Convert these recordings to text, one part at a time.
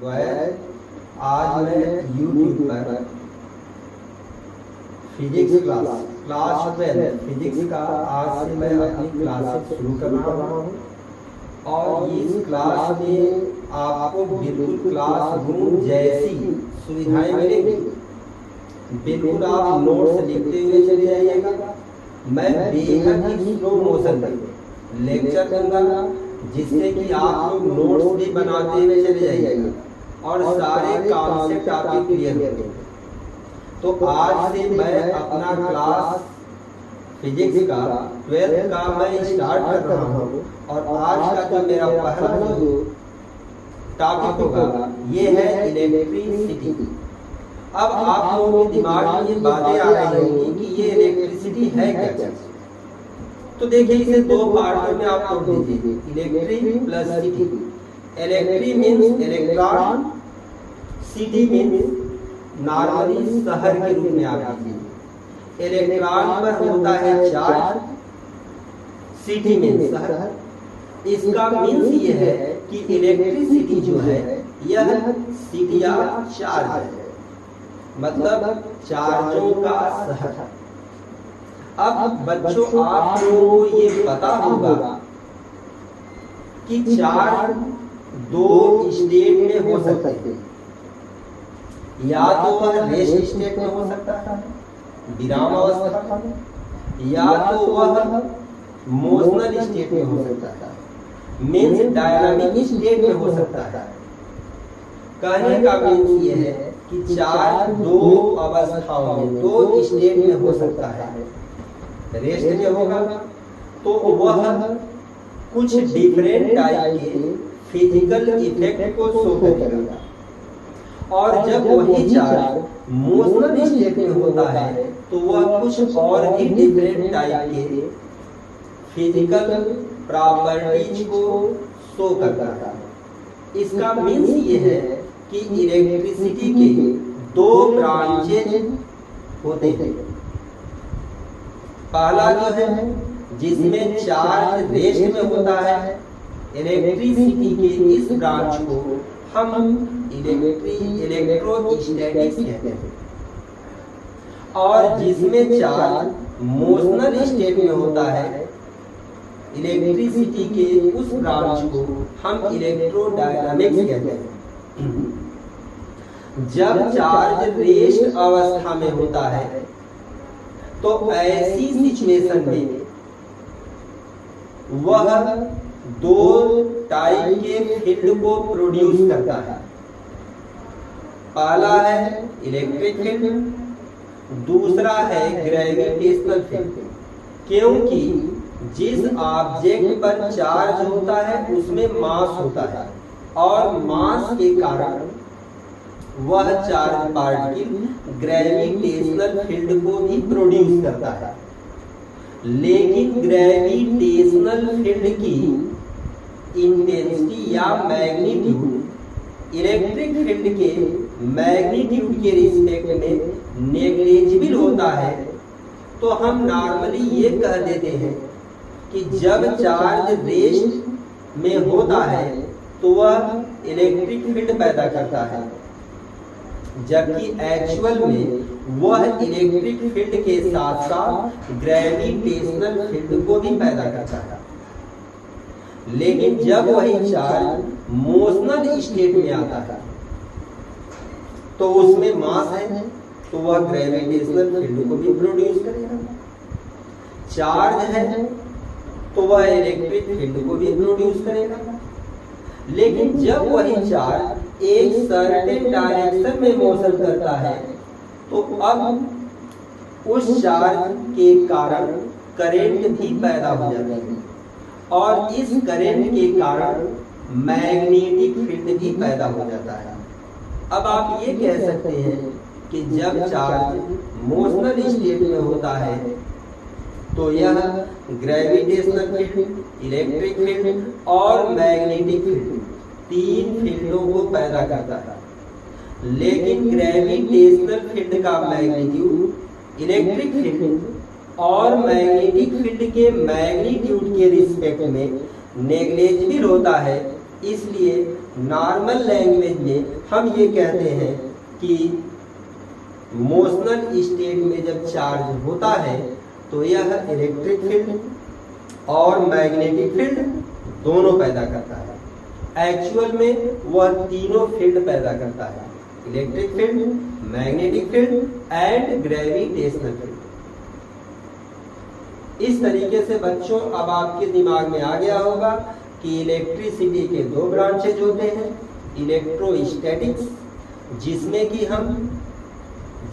वह आज मैं YouTube पर फिजिक्स क्लास 12 फिजिक्स का आज से मैं अपनी क्लासेस शुरू कर रहा हूँ और इस क्लास में आपको बिल्कुल क्लासरूम जैसी सुविधाएं मिलेंगी। बिल्कुल आप नोट्स लिखते हुए चले जाइएगा। मैं बेहद ही स्लो मोशन में लेक्चर दूंगा जिससे कि आप लोग नोट्स भी बनाते हुए चले जाइएगा और सारे कॉन्सेप्ट आपके क्लियर होंगे। तो आज से मैं अपना क्लास फिजिक्स का 12th का मैं स्टार्ट कर रहा हूँ और आज का जो मेरा पहला जो टॉपिक होगा ये है इलेक्ट्रिसिटी। अब आप लोगों के दिमाग में ये बातें आ रही होंगी कि ये इलेक्ट्रिसिटी है क्या। तो देखिए इसे दो पार्टों में आप तोड़ दीजिए, electric plus city. Electric means electron, city means normally शहर के रूप में आप लीजिए। इलेक्ट्रॉन पर होता है चार्ज, सिटी मीन्स शहर। इसका मीन्स ये है कि इलेक्ट्रिसिटी जो है यह सिटी या चार्ज है, मतलब चार्जों का शहर। अब बच्चों आप लोगों को ये पता होगा कि चार्ज दो स्टेट में हो सकते हैं, या तो वह रेस्ट स्टेट में हो सकता है विराम अवस्था में, या तो वह मोशनल स्टेट में हो सकता है मीन्स डायनामिक स्टेट में हो सकता है। कहने का मीन्स ये है कि चार्ज दो अवस्थाओं में दो स्टेट में हो सकता है। रेस्ट में होगा तो वह कुछ डिफरेंट टाइप के फिजिकल इफेक्ट को शो करेगा, और जब वही चार्ज मोशनल स्टेट में होता है तो वह कुछ और भी डिफरेंट टाइप के फिजिकल प्रॉपर्टीज को शो करता है। इसका मीन्स ये है कि इलेक्ट्रिसिटी के दो ब्रांचेज होते हैं। पहला जो है जिसमें चार्ज रेस्ट में होता है, इलेक्ट्रिसिटी के इस ब्रांच को हम इलेक्ट्रोस्टैटिक्स कहते हैं, और जिसमें चार्ज मोशनल स्टेट में होता है, इलेक्ट्रिसिटी के उस ब्रांच को हम इलेक्ट्रोडायनामिक्स कहते हैं। जब चार्ज रेस्ट अवस्था में होता है तो ऐसी सिचुएशन में वह दो टाइप के फील्ड को प्रोड्यूस करता है। पहला है इलेक्ट्रिक फील्ड, दूसरा है ग्रेविटेशनल फील्ड। क्योंकि जिस ऑब्जेक्ट पर चार्ज होता है उसमें मास होता है, और मास के कारण वह चार्ज पार्टिकल ग्रेविटेशनल फील्ड को भी प्रोड्यूस करता है। लेकिन ग्रेविटेशनल फील्ड की इंटेंसिटी या मैग्नीट्यूड इलेक्ट्रिक फील्ड के मैग्नीट्यूड के रिस्पेक्ट में नेग्लिजिबल होता है। तो हम नॉर्मली ये कह देते हैं कि जब चार्ज रेस्ट में होता है तो वह इलेक्ट्रिक फील्ड पैदा करता है, जबकि एक्चुअल में वह इलेक्ट्रिक फील्ड के साथ साथ ग्रेविटेशनल फील्ड को भी पैदा करता है। लेकिन जब वही चार्ज मोशनल स्टेट में आता है तो उसमें मास है तो वह ग्रेविटेशनल फील्ड को भी प्रोड्यूस करेगा। चार्ज है तो वह इलेक्ट्रिक फील्ड को भी प्रोड्यूस करेगा। लेकिन जब वही चार्ज एक सर्टेन डायरेक्शन में मोशन करता है तो अब उस चार्ज के कारण करंट भी पैदा हो जाता है, और इस करंट के कारण मैग्नेटिक फील्ड भी पैदा हो जाता है। अब आप ये कह सकते हैं कि जब चार्ज मोशनल स्टेट में होता है तो यह ग्रेविटेशनल फील्ड, इलेक्ट्रिक फील्ड और मैग्नेटिक फील्ड तीन फील्डों को पैदा करता है। लेकिन ग्रेविटेशनल फील्ड का मैग्नीट्यूड इलेक्ट्रिक फील्ड और मैग्नेटिक फील्ड के मैग्नीट्यूड के रिस्पेक्ट में नेग्लिजिबल होता है। इसलिए नॉर्मल लैंग्वेज में हम ये कहते हैं कि मोशनल स्टेट में जब चार्ज होता है तो यह इलेक्ट्रिक फील्ड और मैग्नेटिक फील्ड दोनों पैदा करता है। एक्चुअल में वह तीनों फील्ड पैदा करता है, electric field, magnetic field and gravitational field. इस तरीके से बच्चों अब आपके दिमाग में आ गया होगा कि इलेक्ट्रिसिटी के दो ब्रांचेज होते हैं, इलेक्ट्रोस्टैटिक्स जिसमें कि हम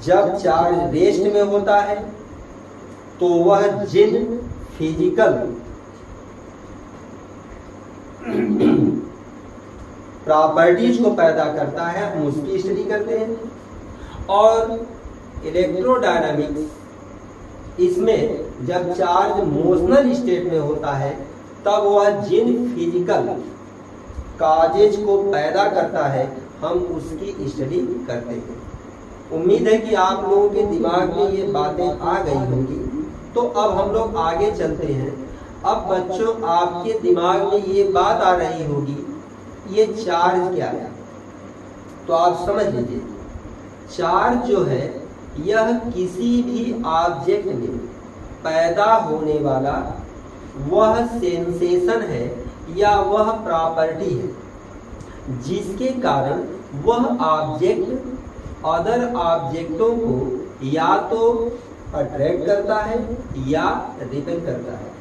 जब चार्ज रेस्ट में होता है तो वह जिन फिजिकल प्रॉपर्टीज को पैदा करता है हम उसकी स्टडी करते हैं। और इलेक्ट्रोडायनामिक्स, इसमें जब चार्ज मोशनल स्टेट में होता है तब वह जिन फिजिकल काजेज को पैदा करता है हम उसकी स्टडी करते हैं। उम्मीद है कि आप लोगों के दिमाग में ये बातें आ गई होंगी। तो अब हम लोग आगे चलते हैं। अब बच्चों आपके दिमाग में ये बात आ रही होगी ये चार्ज क्या है, तो आप समझ लीजिए चार्ज जो है यह किसी भी ऑब्जेक्ट में पैदा होने वाला वह सेंसेशन है या वह प्रॉपर्टी है जिसके कारण वह ऑब्जेक्ट अदर ऑब्जेक्टों को या तो अट्रैक्ट करता है या रिपेल करता है।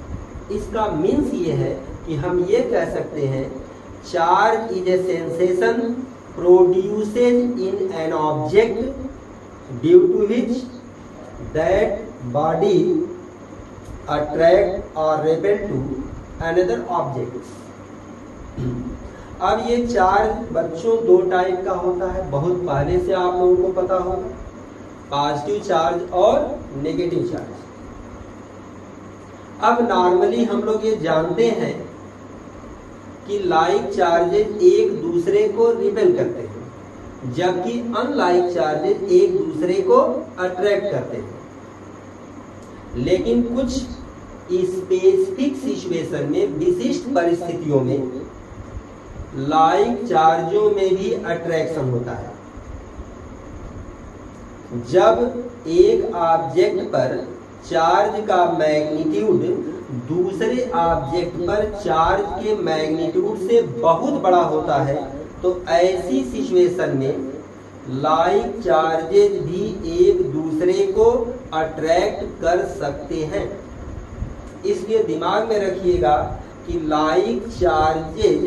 इसका मीन्स ये है कि हम ये कह सकते हैं charge is a sensation produced in an object due to which that body attract और रिपेल टू अनदर ऑब्जेक्ट। अब ये चार्ज बच्चों दो टाइप का होता है, बहुत पहले से आप लोगों को पता होगा, पॉजिटिव चार्ज और नेगेटिव चार्ज। अब नॉर्मली हम लोग ये जानते हैं कि लाइक चार्जेज एक दूसरे को रिपेल करते हैं जबकि अनलाइक चार्जेज एक दूसरे को अट्रैक्ट करते हैं। लेकिन कुछ स्पेसिफिक सिचुएशन में, विशिष्ट परिस्थितियों में लाइक चार्जों में भी अट्रैक्शन होता है। जब एक ऑब्जेक्ट पर चार्ज का मैग्नीट्यूड दूसरे ऑब्जेक्ट पर चार्ज के मैग्नीट्यूड से बहुत बड़ा होता है तो ऐसी सिचुएशन में लाइक चार्जेज भी एक दूसरे को अट्रैक्ट कर सकते हैं। इसलिए दिमाग में रखिएगा कि लाइक चार्जेज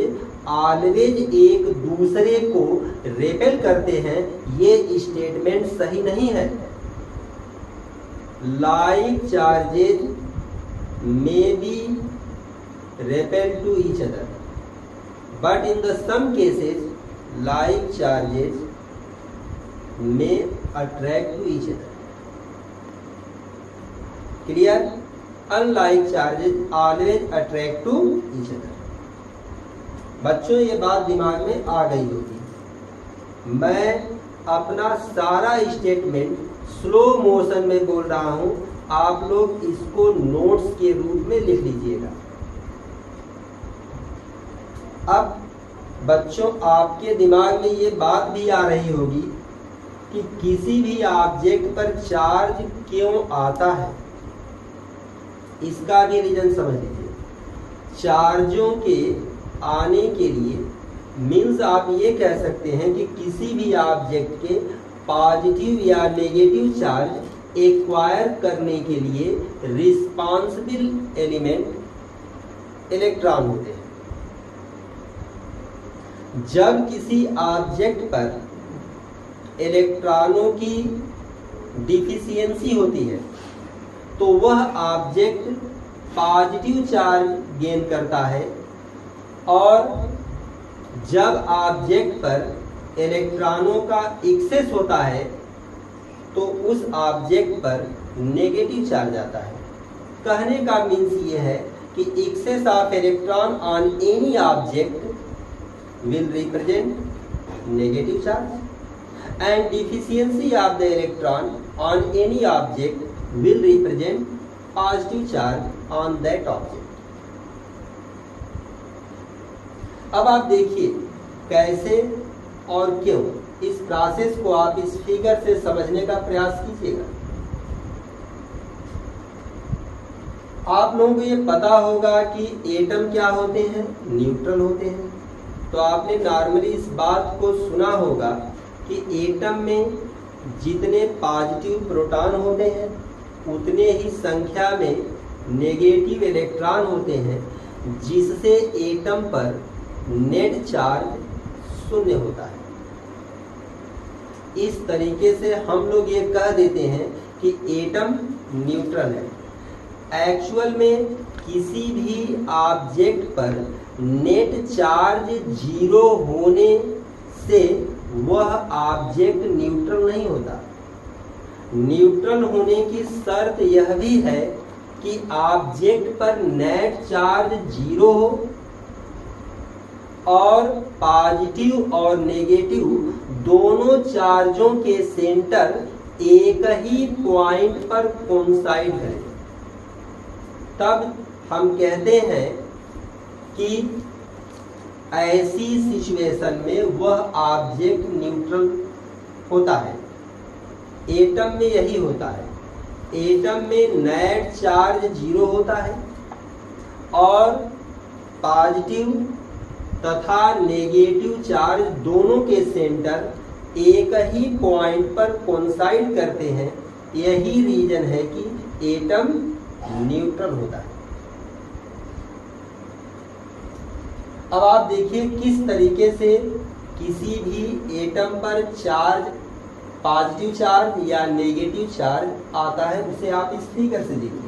ऑलवेज एक दूसरे को रिपेल करते हैं, ये स्टेटमेंट सही नहीं है। Like charges may be repel to each other, but in the some cases like charges may attract to each other. Clear? Unlike charges always attract to each other. बच्चों ये बात दिमाग में आ गई होगी। मैं अपना सारा स्टेटमेंट स्लो मोशन में बोल रहा हूं, आप लोग इसको नोट्स के रूप में लिख लीजिएगा। अब बच्चों आपके दिमाग में ये बात भी आ रही होगी कि किसी भी ऑब्जेक्ट पर चार्ज क्यों आता है, इसका भी रीजन समझ लीजिए। चार्जों के आने के लिए मीन्स आप ये कह सकते हैं कि किसी भी ऑब्जेक्ट के पॉजिटिव या नेगेटिव चार्ज एक्वायर करने के लिए रिस्पॉन्सिबल एलिमेंट इलेक्ट्रॉन होते हैं। जब किसी ऑब्जेक्ट पर इलेक्ट्रॉनों की डिफिशियंसी होती है तो वह ऑब्जेक्ट पॉजिटिव चार्ज गेन करता है, और जब ऑब्जेक्ट पर इलेक्ट्रॉनों का एक्सेस होता है तो उस ऑब्जेक्ट पर नेगेटिव चार्ज आता है। कहने का मीन्स ये है कि excess of electron on any object will represent negative charge and deficiency of the electron on any object will represent positive charge on that object. अब आप देखिए कैसे और क्यों, इस प्रोसेस को आप इस फिगर से समझने का प्रयास कीजिएगा। आप लोगों को ये पता होगा कि एटम क्या होते हैं, न्यूट्रल होते हैं। तो आपने नॉर्मली इस बात को सुना होगा कि एटम में जितने पॉजिटिव प्रोटॉन होते हैं उतने ही संख्या में नेगेटिव इलेक्ट्रॉन होते हैं, जिससे एटम पर नेट चार्ज शून्य होता है। इस तरीके से हम लोग ये कह देते हैं कि एटम न्यूट्रल है। एक्चुअल में किसी भी ऑब्जेक्ट पर नेट चार्ज 0 होने से वह ऑब्जेक्ट न्यूट्रल नहीं होता। न्यूट्रल होने की शर्त यह भी है कि ऑब्जेक्ट पर नेट चार्ज 0 हो और पॉजिटिव और नेगेटिव दोनों चार्जों के सेंटर एक ही पॉइंट पर कोइंसाइड करें। तब हम कहते हैं कि ऐसी सिचुएशन में वह ऑब्जेक्ट न्यूट्रल होता है। एटम में यही होता है। एटम में नेट चार्ज 0 होता है और पॉजिटिव तथा नेगेटिव चार्ज दोनों के सेंटर एक ही पॉइंट पर कोइंसाइड करते हैं। यही रीजन है कि एटम न्यूट्रल होता है। अब आप देखिए किस तरीके से किसी भी एटम पर चार्ज, पॉजिटिव चार्ज या नेगेटिव चार्ज आता है, उसे आप इस फिगर से देखिए।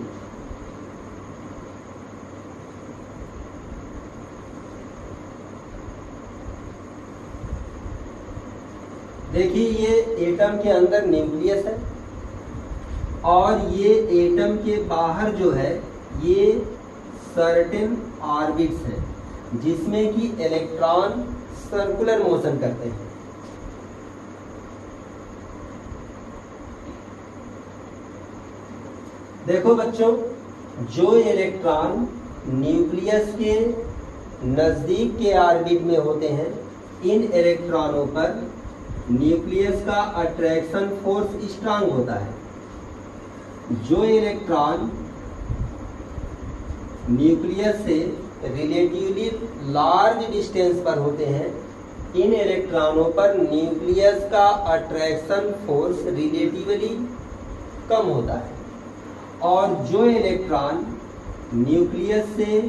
देखिए ये एटम के अंदर न्यूक्लियस है और ये एटम के बाहर जो है ये सर्टेन ऑर्बिट्स है, जिसमें कि इलेक्ट्रॉन सर्कुलर मोशन करते हैं। देखो बच्चों, जो इलेक्ट्रॉन न्यूक्लियस के नजदीक के ऑर्बिट में होते हैं, इन इलेक्ट्रॉनों पर न्यूक्लियस का अट्रैक्शन फोर्स स्ट्रांग होता है। जो इलेक्ट्रॉन न्यूक्लियस से रिलेटिवली लार्ज डिस्टेंस पर होते हैं, इन इलेक्ट्रॉनों पर न्यूक्लियस का अट्रैक्शन फोर्स रिलेटिवली कम होता है और जो इलेक्ट्रॉन न्यूक्लियस से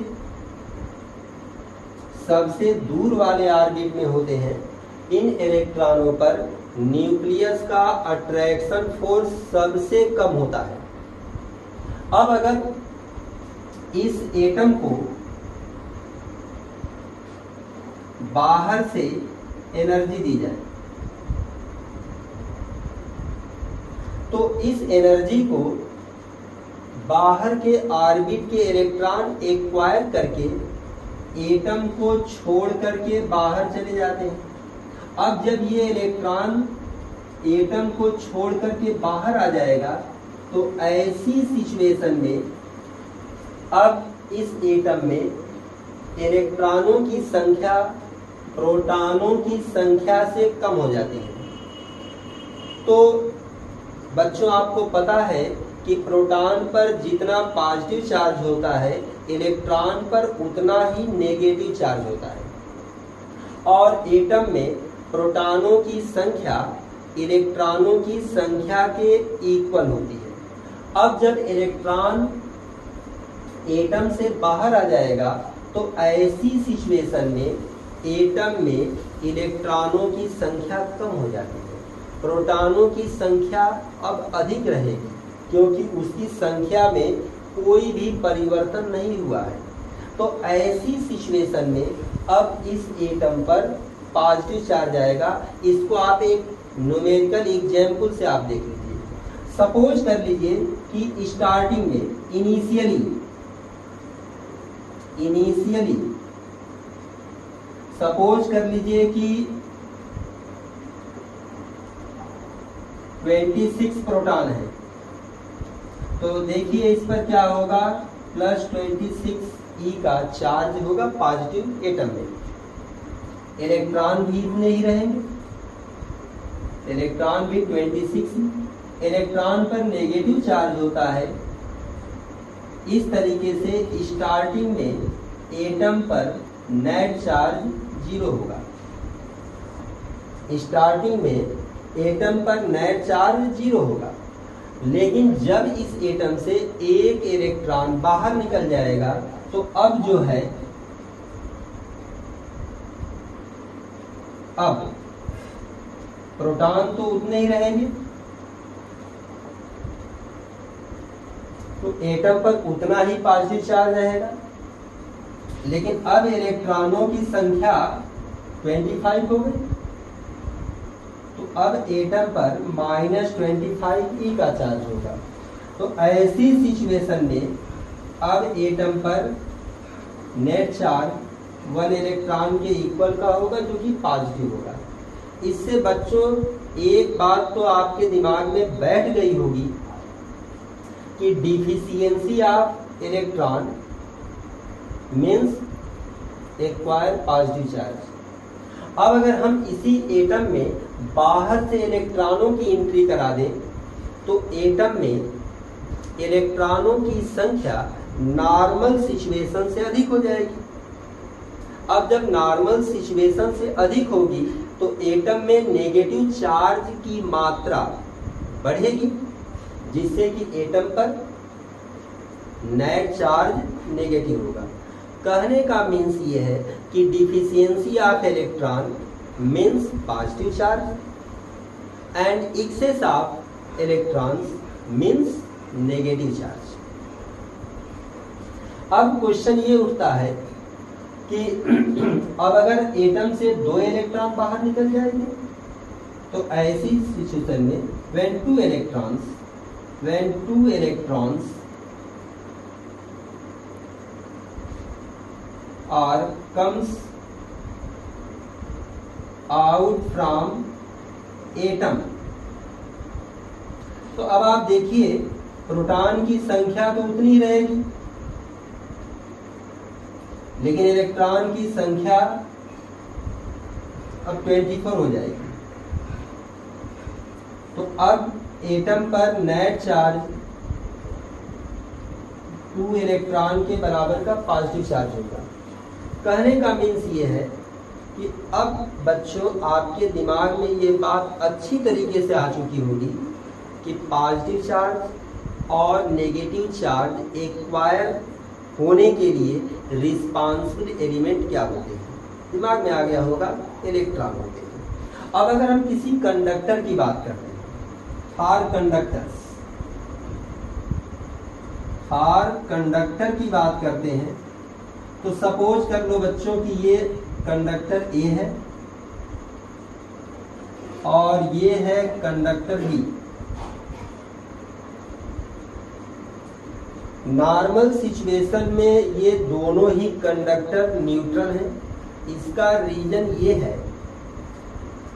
सबसे दूर वाले ऑर्बिट में होते हैं, इन इलेक्ट्रॉनों पर न्यूक्लियस का अट्रैक्शन फोर्स सबसे कम होता है। अब अगर इस एटम को बाहर से एनर्जी दी जाए तो इस एनर्जी को बाहर के ऑर्बिट के इलेक्ट्रॉन एक्वायर करके एटम को छोड़ करके बाहर चले जाते हैं। अब जब ये इलेक्ट्रॉन एटम को छोड़ करके बाहर आ जाएगा तो ऐसी सिचुएशन में अब इस एटम में इलेक्ट्रॉनों की संख्या प्रोटॉनों की संख्या से कम हो जाती है। तो बच्चों आपको पता है कि प्रोटॉन पर जितना पॉजिटिव चार्ज होता है, इलेक्ट्रॉन पर उतना ही नेगेटिव चार्ज होता है और एटम में प्रोटॉनों की संख्या इलेक्ट्रॉनों की संख्या के इक्वल होती है। अब जब इलेक्ट्रॉन एटम से बाहर आ जाएगा तो ऐसी सिचुएशन में एटम में इलेक्ट्रॉनों की संख्या कम हो जाती है, प्रोटॉनों की संख्या अब अधिक रहेगी क्योंकि उसकी संख्या में कोई भी परिवर्तन नहीं हुआ है। तो ऐसी सिचुएशन में अब इस एटम पर पॉजिटिव चार्ज आएगा। इसको आप एक न्यूमेरिकल एग्जाम्पल से आप देख लीजिए। सपोज कर लीजिए कि स्टार्टिंग में इनिशियली सपोज कर लीजिए कि 26 प्रोटॉन है, तो देखिए इस पर क्या होगा, प्लस 26 ई का चार्ज होगा पॉजिटिव एटम में। इलेक्ट्रॉन भी इतने ही रहेंगे, इलेक्ट्रॉन भी 26। इलेक्ट्रॉन पर नेगेटिव चार्ज होता है। इस तरीके से स्टार्टिंग में एटम पर नेट चार्ज 0 होगा। स्टार्टिंग में एटम पर नेट चार्ज 0 होगा, लेकिन जब इस एटम से एक इलेक्ट्रॉन बाहर निकल जाएगा तो अब जो है, अब प्रोटॉन तो उतने ही रहेंगे, तो एटम पर उतना ही पॉजिटिव चार्ज रहेगा, लेकिन अब इलेक्ट्रॉनों की संख्या 25 हो गई, तो अब एटम पर -25 का चार्ज होगा। तो ऐसी सिचुएशन में अब एटम पर नेट चार्ज 1 इलेक्ट्रॉन के इक्वल का होगा, जो कि पॉजिटिव होगा। इससे बच्चों एक बात तो आपके दिमाग में बैठ गई होगी कि deficiency of electron means acquire positive charge. अब अगर हम इसी एटम में बाहर से इलेक्ट्रॉनों की एंट्री करा दें तो एटम में इलेक्ट्रॉनों की संख्या नॉर्मल सिचुएशन से अधिक हो जाएगी। अब जब नॉर्मल सिचुएशन से अधिक होगी तो एटम में नेगेटिव चार्ज की मात्रा बढ़ेगी, जिससे कि एटम पर नेट चार्ज नेगेटिव होगा। कहने का मीन्स ये है कि deficiency of electron means positive charge and excess of electrons means negative charge. अब क्वेश्चन ये उठता है कि अब अगर एटम से 2 इलेक्ट्रॉन बाहर निकल जाएंगे तो ऐसी सिचुएशन में when two electrons are comes out from atom, तो अब आप देखिए प्रोटॉन की संख्या तो उतनी रहेगी, लेकिन इलेक्ट्रॉन की संख्या अब 24 हो जाएगी। तो अब एटम पर नेट चार्ज 2 इलेक्ट्रॉन के बराबर का पॉजिटिव चार्ज होगा। कहने का मीन्स ये है कि अब बच्चों आपके दिमाग में ये बात अच्छी तरीके से आ चुकी होगी कि पॉजिटिव चार्ज और नेगेटिव चार्ज एक्वायर होने के लिए रिस्पॉन्सिबल एलिमेंट क्या होते हैं। दिमाग में आ गया होगा, इलेक्ट्रॉन होते हैं। अब अगर हम किसी कंडक्टर की बात करते हैं, फॉर कंडक्टर की बात करते हैं, तो सपोज कर लो बच्चों कि ये कंडक्टर ए है और ये है कंडक्टर बी। नॉर्मल सिचुएशन में ये दोनों ही कंडक्टर न्यूट्रल हैं। इसका रीजन ये है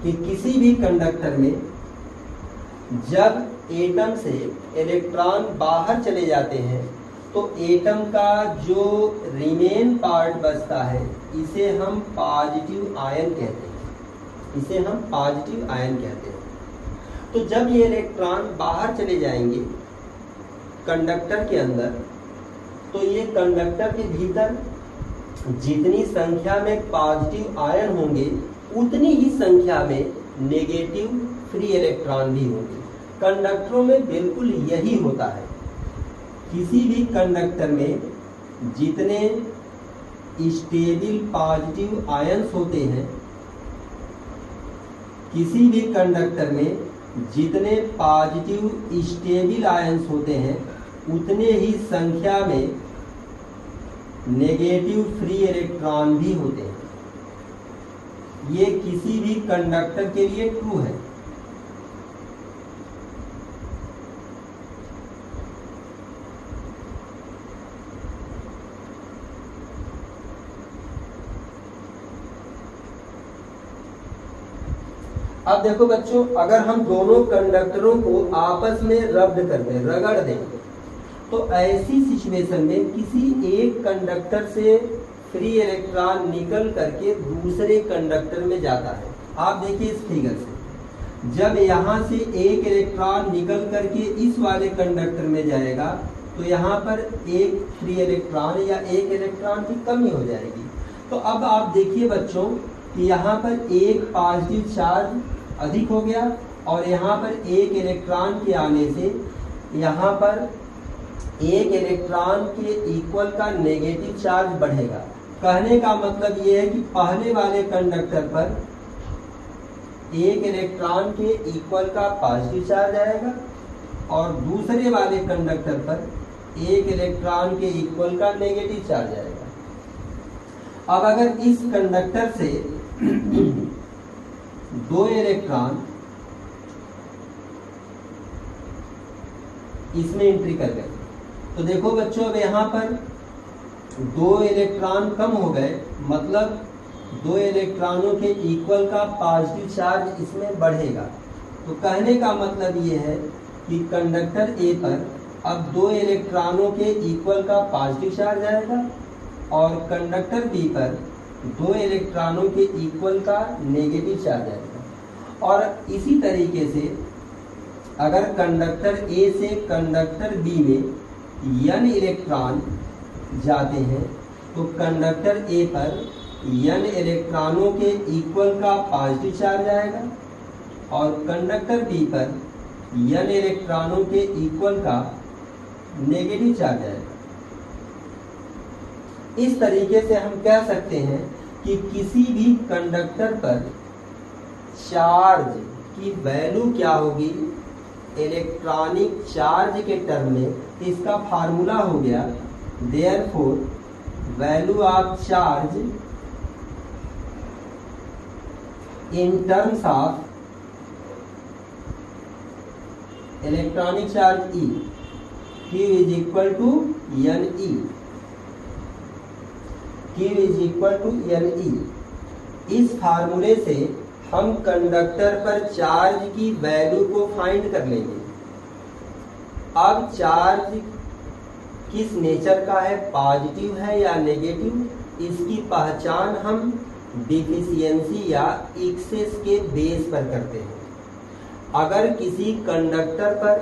कि किसी भी कंडक्टर में जब एटम से इलेक्ट्रॉन बाहर चले जाते हैं तो एटम का जो रिमेन पार्ट बचता है इसे हम पॉजिटिव आयन कहते हैं, इसे हम पॉजिटिव आयन कहते हैं। तो जब ये इलेक्ट्रॉन बाहर चले जाएंगे कंडक्टर के अंदर, तो ये कंडक्टर के भीतर जितनी संख्या में पॉजिटिव आयन होंगे उतनी ही संख्या में नेगेटिव फ्री इलेक्ट्रॉन भी होंगे। कंडक्टरों में बिल्कुल यही होता है। किसी भी कंडक्टर में जितने स्टेबल पॉजिटिव आयन्स होते हैं, किसी भी कंडक्टर में जितने पॉजिटिव स्टेबल आयन्स होते हैं उतने ही संख्या में नेगेटिव फ्री इलेक्ट्रॉन भी होते हैं। ये किसी भी कंडक्टर के लिए ट्रू है। अब देखो बच्चों, अगर हम दोनों कंडक्टरों को आपस में रब्ड कर दें, रगड़ दें, तो ऐसी सिचुएशन में किसी एक कंडक्टर से फ्री इलेक्ट्रॉन निकल करके दूसरे कंडक्टर में जाता है। आप देखिए इस फिगर से, जब यहाँ से एक इलेक्ट्रॉन निकल करके इस वाले कंडक्टर में जाएगा तो यहाँ पर एक फ्री इलेक्ट्रॉन या एक इलेक्ट्रॉन की कमी हो जाएगी। तो अब आप देखिए बच्चों कि यहाँ पर एक पॉजिटिव चार्ज अधिक हो गया और यहाँ पर एक इलेक्ट्रॉन के आने से यहाँ पर एक इलेक्ट्रॉन के इक्वल का नेगेटिव चार्ज बढ़ेगा। कहने का मतलब ये है कि पहले वाले कंडक्टर पर एक इलेक्ट्रॉन के इक्वल का पॉजिटिव चार्ज आएगा और दूसरे वाले कंडक्टर पर एक इलेक्ट्रॉन के इक्वल का नेगेटिव चार्ज आएगा। अब अगर इस कंडक्टर से दो इलेक्ट्रॉन इसमें एंट्री कर गए तो देखो बच्चों, अब यहाँ पर दो इलेक्ट्रॉन कम हो गए, मतलब दो इलेक्ट्रॉनों के इक्वल का पॉजिटिव चार्ज इसमें बढ़ेगा। तो कहने का मतलब ये है कि कंडक्टर ए पर अब दो इलेक्ट्रॉनों के इक्वल का पॉजिटिव चार्ज आएगा और कंडक्टर बी पर दो इलेक्ट्रॉनों के इक्वल का नेगेटिव चार्ज आएगा। और इसी तरीके से अगर कंडक्टर ए से कंडक्टर बी में n इलेक्ट्रॉन जाते हैं तो कंडक्टर ए पर n इलेक्ट्रॉनों के इक्वल का पॉजिटिव चार्ज आएगा और कंडक्टर बी पर n इलेक्ट्रॉनों के इक्वल का नेगेटिव चार्ज आएगा। इस तरीके से हम कह सकते हैं कि किसी भी कंडक्टर पर चार्ज की वैल्यू क्या होगी इलेक्ट्रॉनिक चार्ज के टर्म में। इसका फार्मूला हो गया therefore value of charge in terms of electronic charge E, Q is equal to NE, Q is equal to NE। इस फार्मूले से हम कंडक्टर पर चार्ज की वैल्यू को फाइंड कर लेंगे। अब चार्ज किस नेचर का है, पॉजिटिव है या नेगेटिव, इसकी पहचान हम डिफिशियंसी या एक्सेस के बेस पर करते हैं। अगर किसी कंडक्टर पर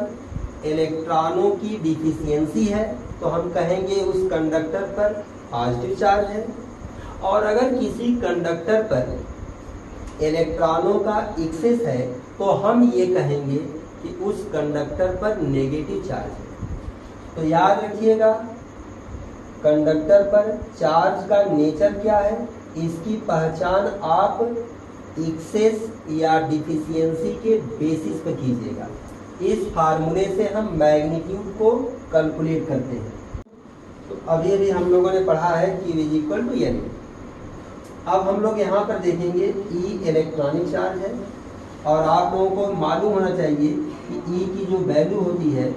इलेक्ट्रॉनों की डिफिशियंसी है तो हम कहेंगे उस कंडक्टर पर पॉजिटिव चार्ज है, और अगर किसी कंडक्टर पर इलेक्ट्रॉनों का एक्सेस है तो हम ये कहेंगे कि उस कंडक्टर पर नेगेटिव चार्ज है। तो याद रखिएगा कंडक्टर पर चार्ज का नेचर क्या है, इसकी पहचान आप एक्सेस या डिफिशियंसी के बेसिस पर कीजिएगा। इस फार्मूले से हम मैग्नीट्यूड को कैलकुलेट करते हैं। तो अभी हम लोगों ने पढ़ा है Q is equal to N। अब हम लोग यहाँ पर देखेंगे E इलेक्ट्रॉनिक चार्ज है और आप लोगों को मालूम होना चाहिए कि E की जो वैल्यू होती है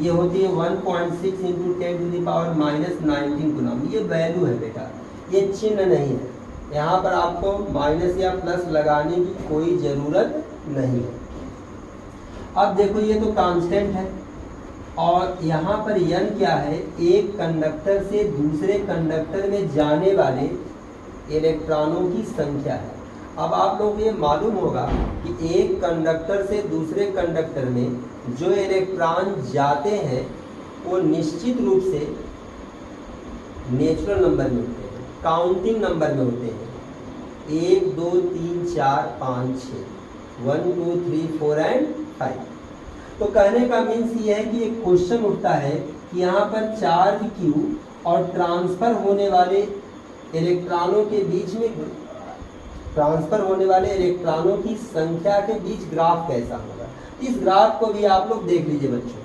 ये होती है 1.6 इंटू 10⁻⁻19 गुना। ये वैल्यू है बेटा, ये चिन्ह नहीं है। यहाँ पर आपको माइनस या प्लस लगाने की कोई ज़रूरत नहीं है। अब देखो ये तो कांस्टेंट है और यहाँ पर n क्या है, एक कंडक्टर से दूसरे कंडक्टर में जाने वाले इलेक्ट्रॉनों की संख्या है। अब आप लोगों को ये मालूम होगा कि एक कंडक्टर से दूसरे कंडक्टर में जो इलेक्ट्रॉन जाते हैं वो निश्चित रूप से नेचुरल नंबर में होते हैं, काउंटिंग नंबर में होते हैं। 1 2 3 4 5 6 1 2 3 4 एंड 5। तो कहने का मीन्स ये है कि एक क्वेश्चन उठता है कि यहाँ पर चार्ज Q और ट्रांसफर होने वाले इलेक्ट्रॉनों के बीच में ट्रांसफर होने वाले इलेक्ट्रॉनों की संख्या के बीच ग्राफ कैसा होगा। इस ग्राफ को भी आप लोग देख लीजिए बच्चों।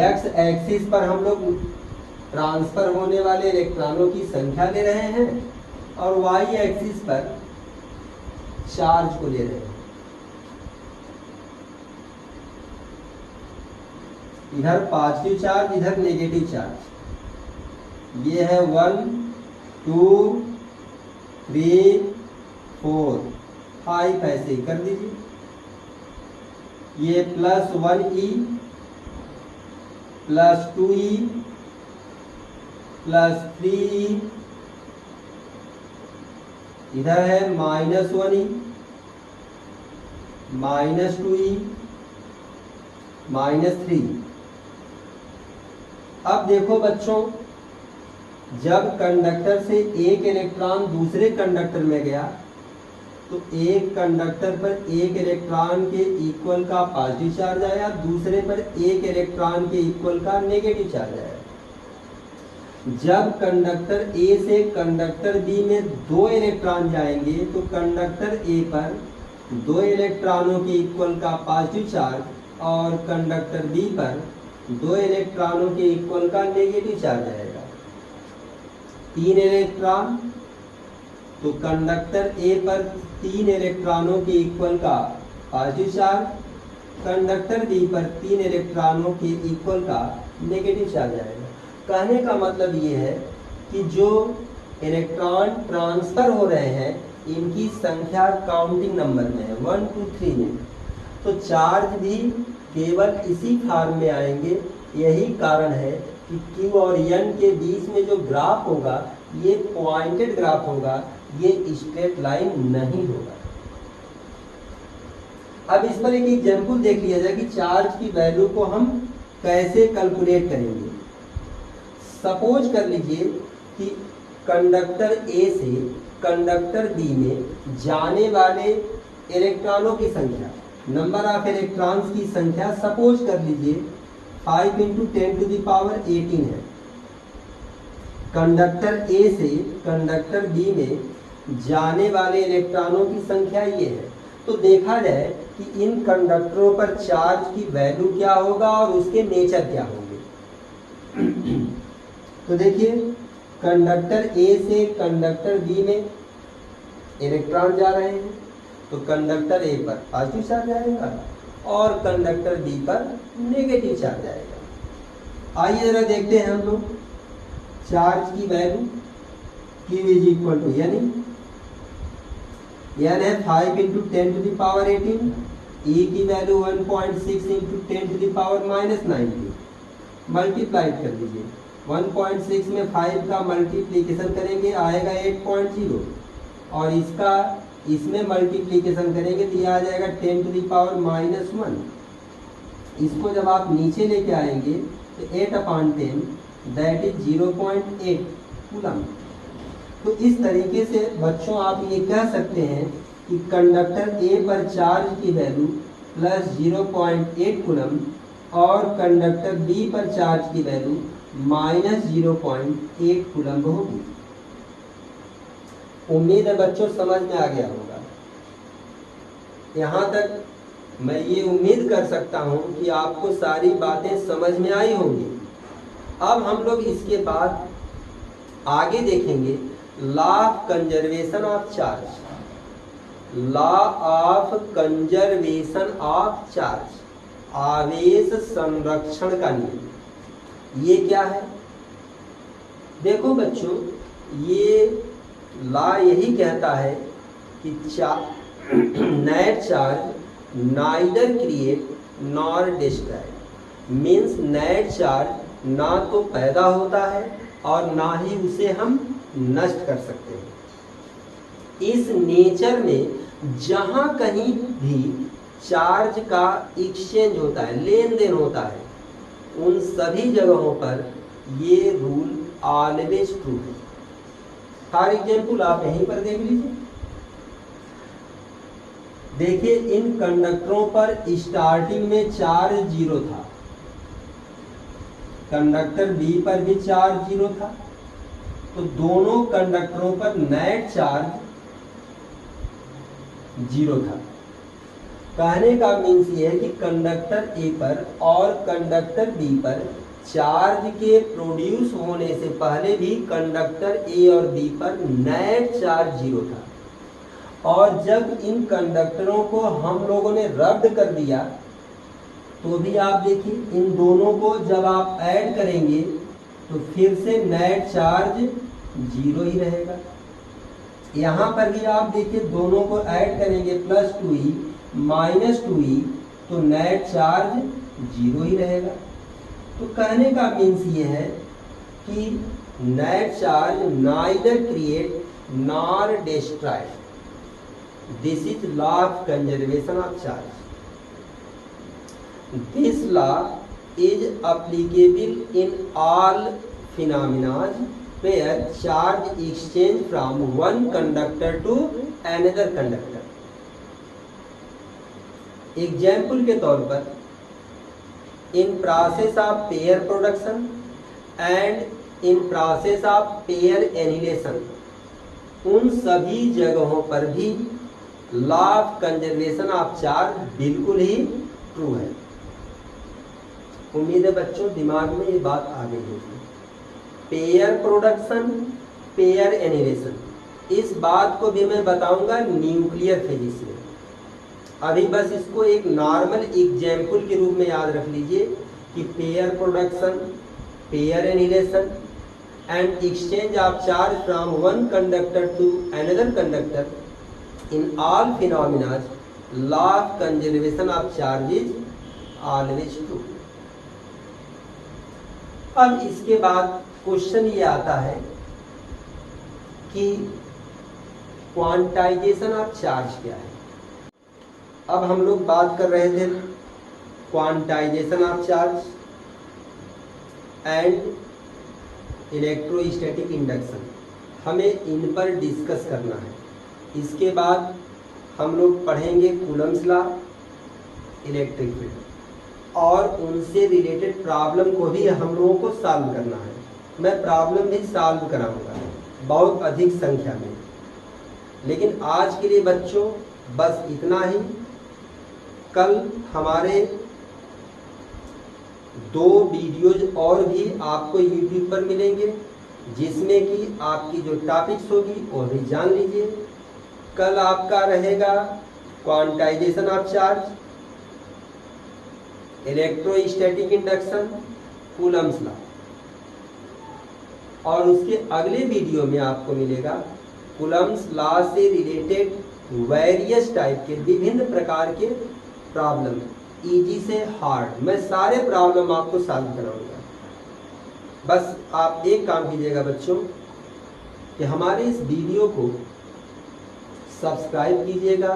एक्स एक्सिस पर हम लोग ट्रांसफर होने वाले इलेक्ट्रॉनों की संख्या ले रहे हैं और वाई एक्सिस पर चार्ज को ले रहे हैं। इधर पॉजिटिव चार्ज, इधर नेगेटिव चार्ज। ये है 1 2 3 4 5 ऐसे कर दीजिए। ये +1E plus 2e plus 3e, इधर है -1e -2e -3। अब देखो बच्चों, जब कंडक्टर से एक इलेक्ट्रॉन दूसरे कंडक्टर में गया तो एक कंडक्टर पर एक इलेक्ट्रॉन के इक्वल का पॉजिटिव चार्ज आया, दूसरे पर एक इलेक्ट्रॉन के इक्वल का नेगेटिव चार्ज आया। जब कंडक्टर ए से कंडक्टर बी में 2 इलेक्ट्रॉन जाएंगे तो कंडक्टर ए पर 2 इलेक्ट्रॉनों के इक्वल का पॉजिटिव चार्ज और कंडक्टर बी पर 2 इलेक्ट्रॉनों के इक्वल का नेगेटिव चार्ज आएगा। 3 इलेक्ट्रॉन तो कंडक्टर ए पर 3 इलेक्ट्रॉनों के इक्वल का पॉजिटिव चार्ज, कंडक्टर बी पर 3 इलेक्ट्रॉनों के इक्वल का नेगेटिव चार्ज आएगा। कहने का मतलब ये है कि जो इलेक्ट्रॉन ट्रांसफर हो रहे हैं इनकी संख्या काउंटिंग नंबर में है, 1 2 3 में, तो चार्ज भी केवल इसी फॉर्म में आएंगे। यही कारण है कि Q और N के बीच में जो ग्राफ होगा ये पॉइंटेड ग्राफ होगा, ये स्ट्रेट लाइन नहीं होगा। अब इस पर एक एग्जाम्पल देख लिया जाए कि चार्ज की वैल्यू को हम कैसे कैलकुलेट करेंगे। सपोज कर लीजिए कि कंडक्टर ए से कंडक्टर बी में जाने वाले इलेक्ट्रॉनों की संख्या, नंबर ऑफ इलेक्ट्रॉन्स की संख्या सपोज कर लीजिए 5 × 10⁻18 है। कंडक्टर ए से कंडक्टर बी में जाने वाले इलेक्ट्रॉनों की संख्या ये है। तो देखा जाए कि इन कंडक्टरों पर चार्ज की वैल्यू क्या होगा और उसके नेचर क्या होंगे। तो देखिए, कंडक्टर ए से कंडक्टर बी में इलेक्ट्रॉन जा रहे हैं तो कंडक्टर ए पर पॉजिटिव चार्ज आएगा और कंडक्टर बी पर नेगेटिव चार्ज आएगा। आइए जरा देखते हैं हम लोग चार्ज की वैल्यू। Q = यानी n है 5 × 10⁻18, E की वैल्यू 1.6 × 10⁻−90। मल्टीप्लाइड कर लीजिए, 1.6 में 5 का मल्टीप्लीकेशन करेंगे आएगा 8.0 और इसमें मल्टीप्लीकेशन करेंगे तो यह आ जाएगा 10⁻−1। इसको जब आप नीचे लेके आएंगे तो 8/10 दैट इज 0.8 कूलम। तो इस तरीके से बच्चों आप ये कह सकते हैं कि कंडक्टर ए पर चार्ज की वैल्यू +0.8 कूलम और कंडक्टर बी पर चार्ज की वैल्यू -0.8 कूलम होगी। उम्मीद है बच्चों समझ में आ गया होगा। यहाँ तक मैं ये उम्मीद कर सकता हूँ कि आपको सारी बातें समझ में आई होंगी। अब हम लोग इसके बाद आगे देखेंगे law of conservation of charge. Law of conservation of charge, आवेश संरक्षण का नियम। ये क्या है? देखो बच्चों, ये लॉ यही कहता है कि net charge neither create nor destroy. Means net charge ना तो पैदा होता है और ना ही उसे हम नष्ट कर सकते हैं। इस नेचर में जहां कहीं भी चार्ज का एक्सचेंज होता है, लेन देन होता है, उन सभी जगहों पर ये रूल ऑलवेज ट्रू है। फॉर एग्जाम्पल आप यहीं पर देख लीजिए। देखिए, इन कंडक्टरों पर स्टार्टिंग में चार्ज 0 था, कंडक्टर बी पर भी चार्ज 0 था, तो दोनों कंडक्टरों पर नेट चार्ज 0 था। कहने का मीन्स ये है कि कंडक्टर ए पर और कंडक्टर बी पर चार्ज के प्रोड्यूस होने से पहले भी कंडक्टर ए और बी पर नेट चार्ज 0 था। और जब इन कंडक्टरों को हम लोगों ने रद्द कर दिया तो भी आप देखिए, इन दोनों को जब आप ऐड करेंगे तो फिर से नेट चार्ज 0 ही रहेगा। यहाँ पर भी आप देखिए, दोनों को ऐड करेंगे +2e -2e तो नेट चार्ज 0 ही रहेगा। तो कहने का मीन्स ये है कि net charge neither create nor destroy, this is law of conservation of charge. This law is applicable in all phenomena where charge exchange from one conductor to another conductor। Example के तौर पर in process of pair production and in process of pair annihilation, उन सभी जगहों पर भी law of conservation of charge बिल्कुल ही true है। उम्मीद है बच्चों दिमाग में ये बात आ गई होगी। पेयर प्रोडक्शन, पेयर एनिलेशन, इस बात को भी मैं बताऊंगा न्यूक्लियर फिजिक्स में। अभी बस इसको एक नॉर्मल एग्जाम्पल के रूप में याद रख लीजिए कि pair production, pair annihilation and exchange of charge from one conductor to another conductor in all phenomena law of conservation of charge is always true. अब इसके बाद क्वेश्चन ये आता है कि क्वांटाइजेशन ऑफ चार्ज क्या है। अब हम लोग बात कर रहे थे quantization of charge and electrostatic induction, हमें इन पर डिस्कस करना है। इसके बाद हम लोग पढ़ेंगे कूलम्स लॉ, इलेक्ट्रिक फील्ड, और उनसे रिलेटेड प्रॉब्लम को भी हम लोगों को सॉल्व करना है। मैं प्रॉब्लम भी सॉल्व कराऊंगा बहुत अधिक संख्या में, लेकिन आज के लिए बच्चों बस इतना ही। कल हमारे 2 वीडियोज और भी आपको YouTube पर मिलेंगे, जिसमें कि आपकी जो टॉपिक्स होगी वो भी जान लीजिए। कल आपका रहेगा quantization of charge, electrostatic induction, Coulomb's law, और उसके अगले वीडियो में आपको मिलेगा कूलम्स लॉ से रिलेटेड वेरियस टाइप के विभिन्न प्रकार के प्रॉब्लम, इजी से हार्ड, मैं सारे प्रॉब्लम आपको सॉल्व कराऊंगा। बस आप एक काम कीजिएगा बच्चों कि हमारे इस वीडियो को सब्सक्राइब कीजिएगा,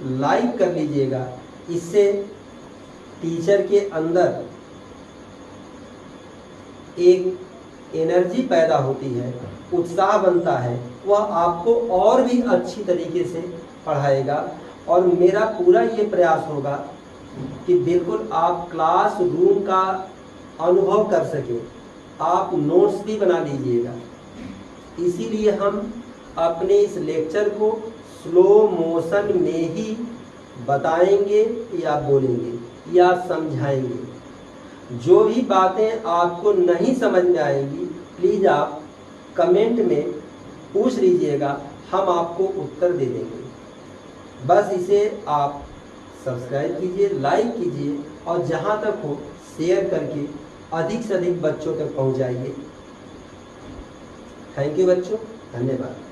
लाइक कर लीजिएगा। इससे टीचर के अंदर एक एनर्जी पैदा होती है, उत्साह बनता है, वह आपको और भी अच्छी तरीके से पढ़ाएगा। और मेरा पूरा ये प्रयास होगा कि बिल्कुल आप क्लास रूम का अनुभव कर सके, आप नोट्स भी बना लीजिएगा। इसीलिए हम अपने इस लेक्चर को स्लो मोशन में ही बताएंगे या बोलेंगे या समझाएंगे। जो भी बातें आपको नहीं समझ में आएंगी प्लीज़ आप कमेंट में पूछ लीजिएगा, हम आपको उत्तर दे देंगे। बस इसे आप सब्सक्राइब कीजिए, लाइक कीजिए और जहाँ तक हो शेयर करके अधिक से अधिक बच्चों तक पहुँचाइए। थैंक यू बच्चों, धन्यवाद।